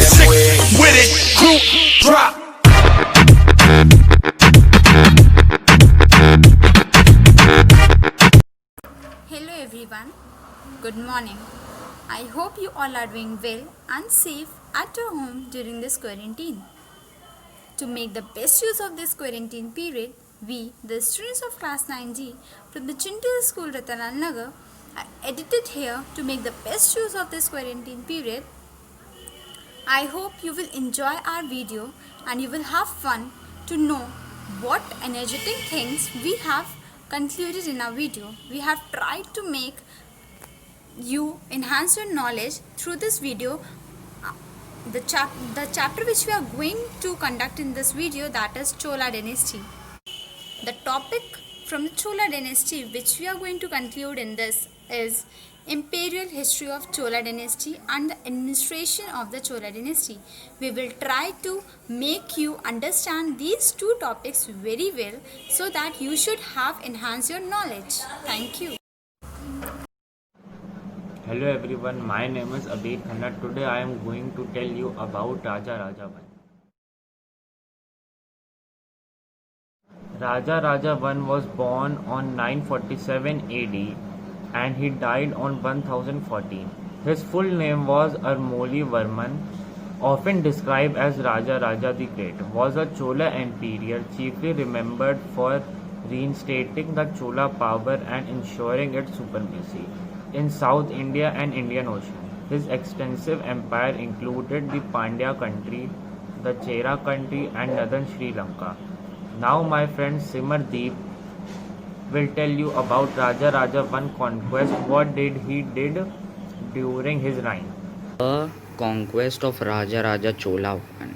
Sick with it, group drop. Hello everyone, good morning. I hope you all are doing well and safe at your home during this quarantine. To make the best use of this quarantine period, we, the students of class 9G from the Chintal School Ratanal Nagar, are edited here to make the best use of this quarantine period. I hope you will enjoy our video and you will have fun to know what energetic things we have concluded in our video. We have tried to make you enhance your knowledge through this video. The chapter which we are going to conduct in this video, that is Chola dynasty. The topic from the Chola dynasty which we are going to conclude in this is Imperial History of Chola dynasty and the administration of the Chola dynasty. We will try to make you understand these two topics very well so that you should have enhanced your knowledge. Thank you. Hello everyone, my name is Abir Khanna. Today I am going to tell you about Raja Raja I. Raja Raja I was born on 947 AD and he died on 1014. His full name was Armoli Varman, often described as Raja Raja the Great, was a Chola emperor chiefly remembered for reinstating the Chola power and ensuring its supremacy in South India and Indian Ocean. His extensive empire included the Pandya country, the Chera country and northern Sri Lanka. Now my friend Simardeep will tell you about Raja Raja I conquest. What did he did during his reign? The conquest of Raja Raja Chola I.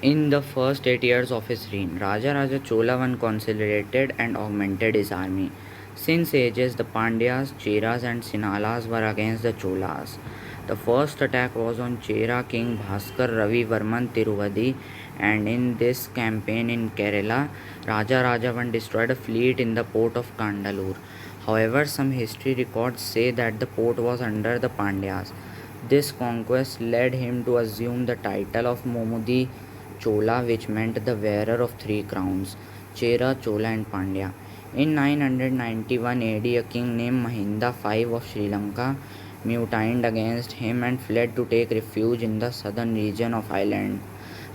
In the first 8 years of his reign, Raja Raja Chola I consolidated and augmented his army. Since ages, the Pandyas, Cheras and Sinalas were against the Cholas. The first attack was on Chera king Bhaskar Ravi Varman Tiruvadi, and in this campaign in Kerala, Raja Raja I destroyed a fleet in the port of Kandalur. However, some history records say that the port was under the Pandyas. This conquest led him to assume the title of Momudi Chola, which meant the wearer of three crowns, Chera, Chola and Pandya. In 991 AD, a king named Mahinda V of Sri Lanka mutinied against him and fled to take refuge in the southern region of Ireland.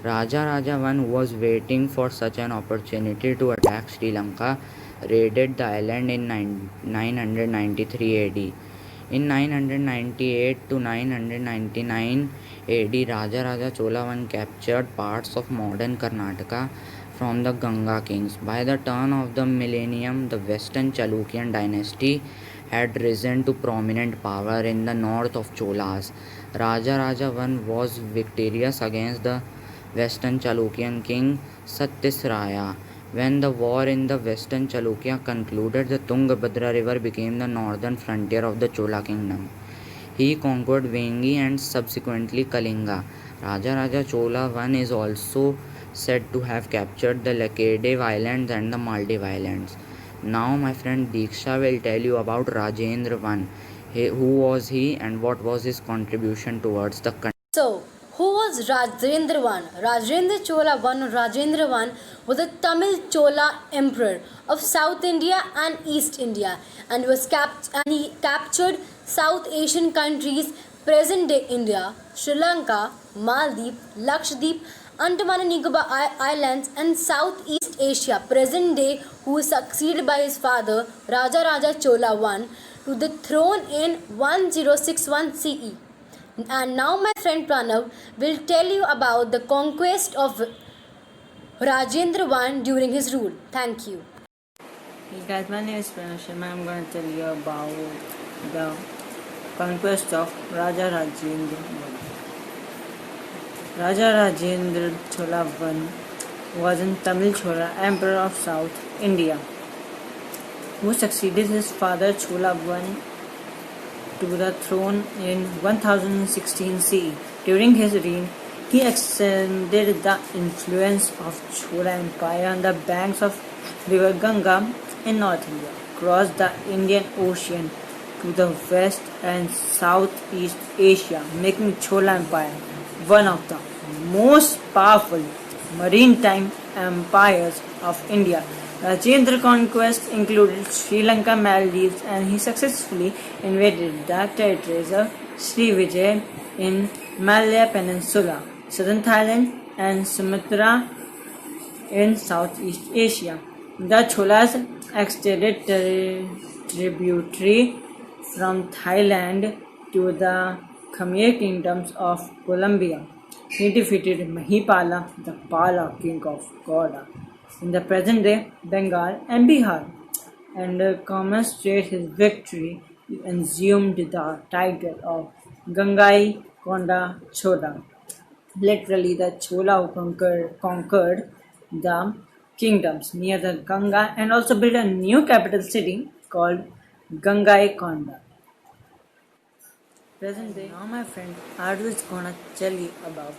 Raja Raja I, who was waiting for such an opportunity to attack Sri Lanka, raided the island in 993 AD. In 998 to 999 AD, Raja Raja Chola I captured parts of modern Karnataka from the Ganga kings. By the turn of the millennium, the Western Chalukyan dynasty had risen to prominent power in the north of Cholas. Raja Raja I was victorious against the Western Chalukyan king Satyasraya. When the war in the Western Chalukya concluded, the Tungabhadra river became the northern frontier of the Chola kingdom. He conquered Vengi and subsequently Kalinga. Raja Raja Chola I is also said to have captured the Laccadive Islands and the Maldive Islands. Now my friend Diksha will tell you about Rajendra I. Who was he and what was his contribution towards the country? So, who was Rajendra I? Rajendra Chola I or Rajendra I was a Tamil Chola emperor of South India and East India, and he captured South Asian countries, present-day India, Sri Lanka, Maldives, Lakshadweep, Andaman and Nicobar Islands and Southeast Asia, present day, who was succeeded by his father Raja Raja Chola I to the throne in 1061 CE. And now my friend Pranav will tell you about the conquest of Rajendra I during his rule. Thank you. Hey guys, my name is Pranav Sharma. I'm going to tell you about the conquest of Raja Rajendra I. Raja Rajendra Chola I was a Tamil Chola emperor of South India who succeeded his father Chola I to the throne in 1016 CE. During his reign, he extended the influence of Chola Empire on the banks of River Ganga in North India, crossed the Indian Ocean to the west and southeast Asia, making Chola Empire one of the most powerful maritime empires of India. Rajendra conquest included Sri Lanka, Maldives, and he successfully invaded the territories of Srivijaya in Malaya Peninsula, southern Thailand, and Sumatra in Southeast Asia. The Cholas extended tributary from Thailand to the Khmer kingdoms of Colombia. He defeated Mahipala, the Pala king of Gauda, in the present-day Bengal and Bihar, and commemorated his victory. He assumed the title of Gangai Konda Chola. Literally, the Chola who conquered the kingdoms near the Ganga and also built a new capital city called Gangai Konda. Present day. Now my friend Adu is gonna tell you about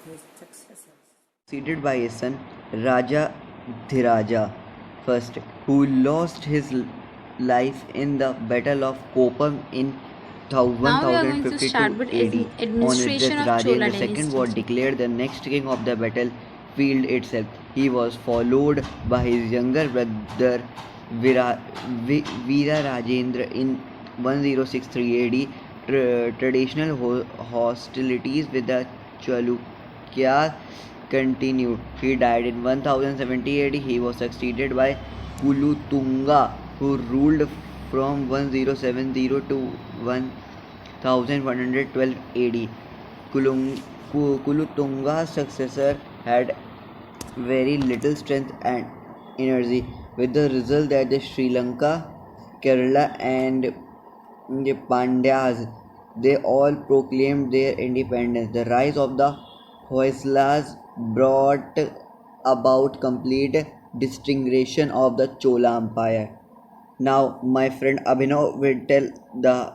his successors. Succeeded by his son Raja Dhiraja I, who lost his life in the Battle of Koppam in Now we are going to 1052 start with AD. On his administration death, of Chola Rajendra II dynasty. was declared the next king of the battlefield itself. He was followed by his younger brother Veera Rajendra in 1063 AD. Traditional hostilities with the Chalukyas continued. He died in 1070 AD. He was succeeded by Kulutunga, who ruled from 1070 to 1112 AD. Kulutunga's successor had very little strength and energy, with the result that the Sri Lanka, Kerala, and the Pandyas, they all proclaimed their independence. The rise of the Hoysalas brought about complete disintegration of the Chola Empire. Now, my friend Abhinav will tell the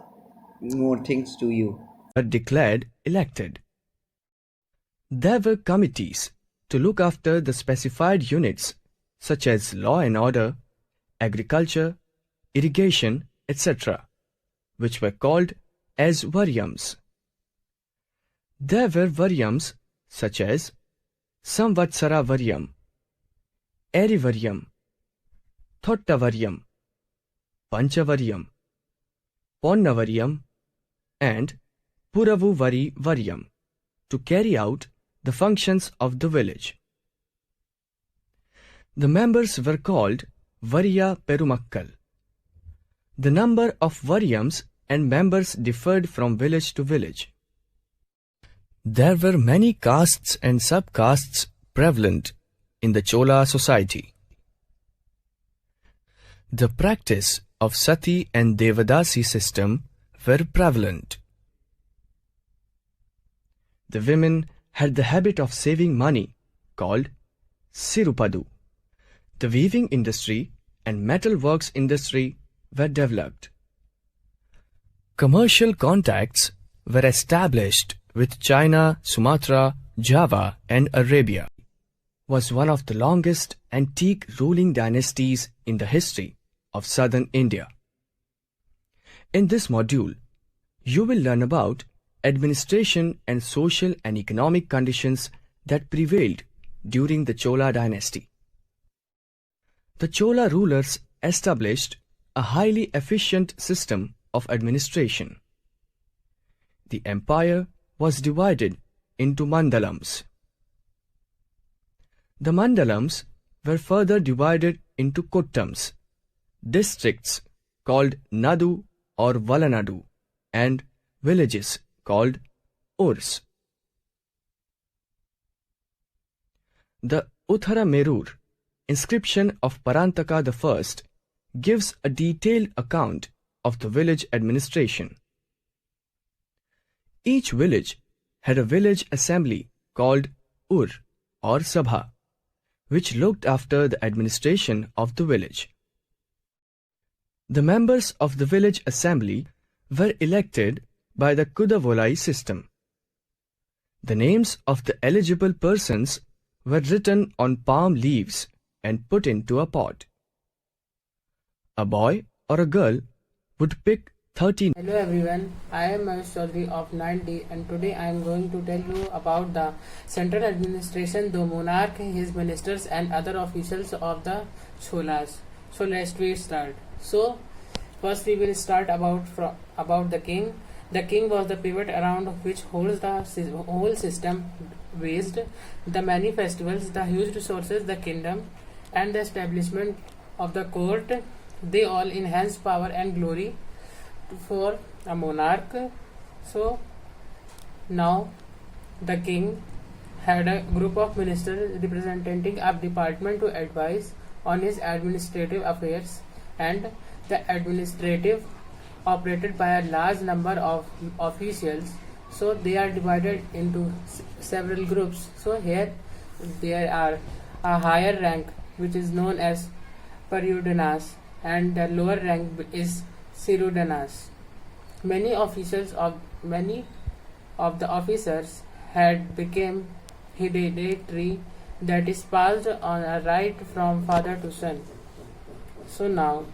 more things to you. Were declared elected. There were committees to look after the specified units such as law and order, agriculture, irrigation, etc., which were called as Varyams. There were Varyams such as Samvatsara Varyam, Eri Varyam, Thotta Varyam, Panchavaryam, Ponnavaryam, and Puravuvari Varyam to carry out the functions of the village. The members were called Varya Perumakkal. The number of Varyams and members differed from village to village. There were many castes and subcastes prevalent in the Chola society. The practice of Sati and Devadasi system were prevalent. The women had the habit of saving money called Sirupadu. The weaving industry and metal works industry were developed. Commercial contacts were established with China, Sumatra, Java, and Arabia. Was one of the longest antique ruling dynasties in the history of southern India. In this module, you will learn about administration and social and economic conditions that prevailed during the Chola dynasty. The Chola rulers established a highly efficient system of administration. The empire was divided into mandalams. The mandalams were further divided into kottams, districts called Nadu or Valanadu, and villages called Urs. The Uttara Merur inscription of Parantaka I gives a detailed account of the village administration. Each village had a village assembly called Ur or Sabha, which looked after the administration of the village. The members of the village assembly were elected by the Kudavolai system. The names of the eligible persons were written on palm leaves and put into a pot. A boy or a girl would pick 13. Hello everyone, I am Mahesh Chaudhary of 9D and today I am going to tell you about the central administration, the monarch, his ministers and other officials of the Cholas. So let's start. So first we will start about the king. The king was the pivot around which holds the whole system based. The many festivals, the huge resources, the kingdom and the establishment of the court, they all enhance power and glory for a monarch. So now the king had a group of ministers representing a department to advise on his administrative affairs, and the administrative operated by a large number of officials. So they are divided into several groups. So here there are a higher rank which is known as Paryudanas and the lower rank is Sirudanas. Many of the officers had become hereditary, that is passed on a right from father to son. So now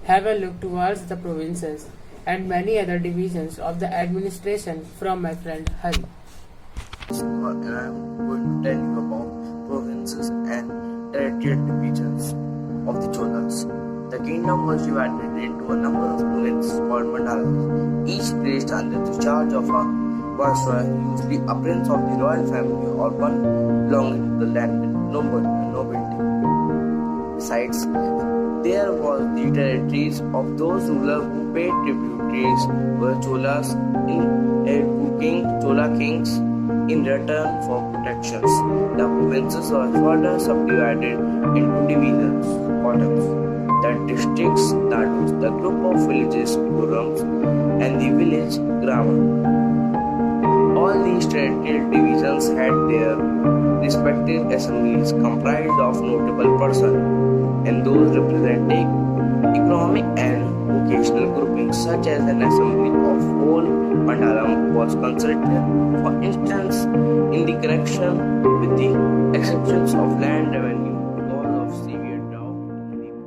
have a look towards the provinces and many other divisions of the administration from my friend Hari. And I am going to tell you about provinces and territorial divisions of the Cholas. The kingdom was divided into a number of provinces called mandalas, each placed under the charge of a viceroy, usually a prince of the royal family or one belonging to the landed nobility. Besides, there was the territories of those rulers who paid tributaries were Cholas to Chola kings in return for protections. The provinces were further subdivided into divisions, quarters. The districts, that was the group of villages, purams, and the village grama. All these territorial divisions had their respective assemblies comprised of notable persons, and those representing economic and vocational groupings, such as an assembly of whole mandalam was consulted, for instance, in the correction with the exceptions of land revenue because of severe drought in the province.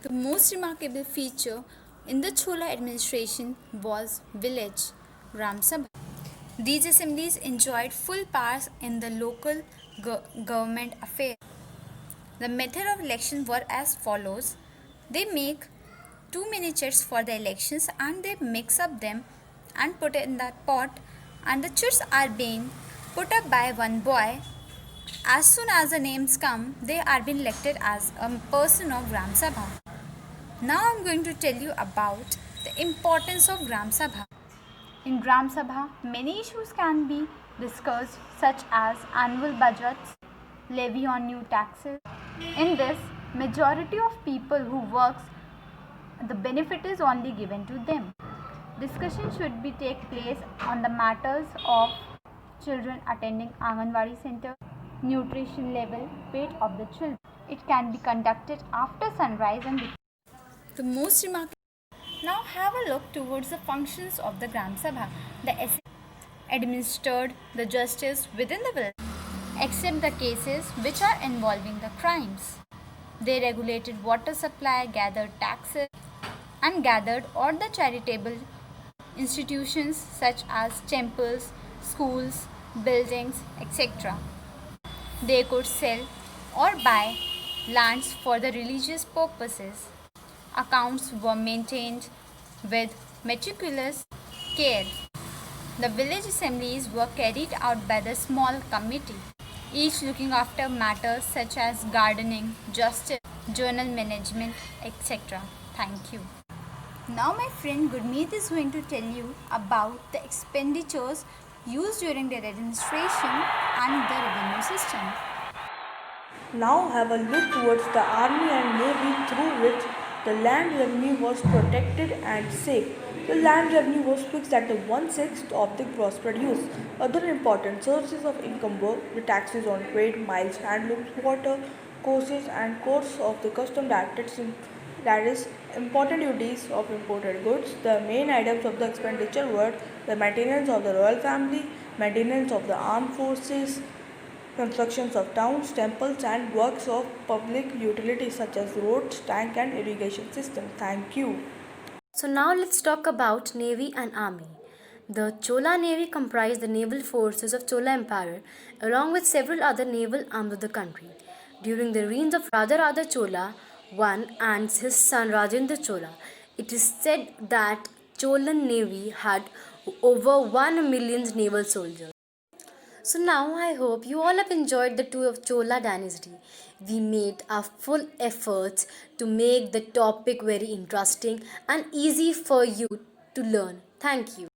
The most remarkable feature in the Chola administration was village Gram Sabha. These assemblies enjoyed full powers in the local government affairs. The method of election were as follows. They make 2 miniatures for the elections and they mix up them and put it in that pot, and the churs are being put up by one boy. As soon as the names come, they are being elected as a person of Gram Sabha. Now I am going to tell you about the importance of Gram Sabha. In Gram Sabha, many issues can be discussed, such as annual budgets, levy on new taxes. In this, majority of people who works, the benefit is only given to them. Discussion should be take place on the matters of children attending Anganwadi center, nutrition level, weight of the children. It can be conducted after sunrise and before. The most remarkable. Now have a look towards the functions of the Gram Sabha. The administered the justice within the village, except the cases which are involving the crimes. They regulated water supply, gathered taxes, and gathered all the charitable institutions such as temples, schools, buildings, etc. They could sell or buy lands for the religious purposes. Accounts were maintained with meticulous care. The village assemblies were carried out by the small committee, each looking after matters such as gardening, justice, journal management, etc. Thank you. Now my friend Gurmeet is going to tell you about the expenditures used during their administration and the revenue system. Now have a look towards the army and navy through which the land revenue was protected and safe. The land revenue was fixed at the 1/6 of the gross produce. Other important sources of income were the taxes on trade, miles, handlooms, water, courses, and courts of the custom that is important duties of imported goods. The main items of the expenditure were the maintenance of the royal family, maintenance of the armed forces, constructions of towns, temples, and works of public utilities such as roads, tank, and irrigation systems. Thank you. So now let's talk about Navy and Army. The Chola Navy comprised the naval forces of Chola Empire along with several other naval arms of the country. During the reigns of Raja Chola I and his son Rajendra Chola, it is said that Cholan Navy had over 1 million naval soldiers. So now I hope you all have enjoyed the tour of Chola dynasty. We made our full efforts to make the topic very interesting and easy for you to learn. Thank you.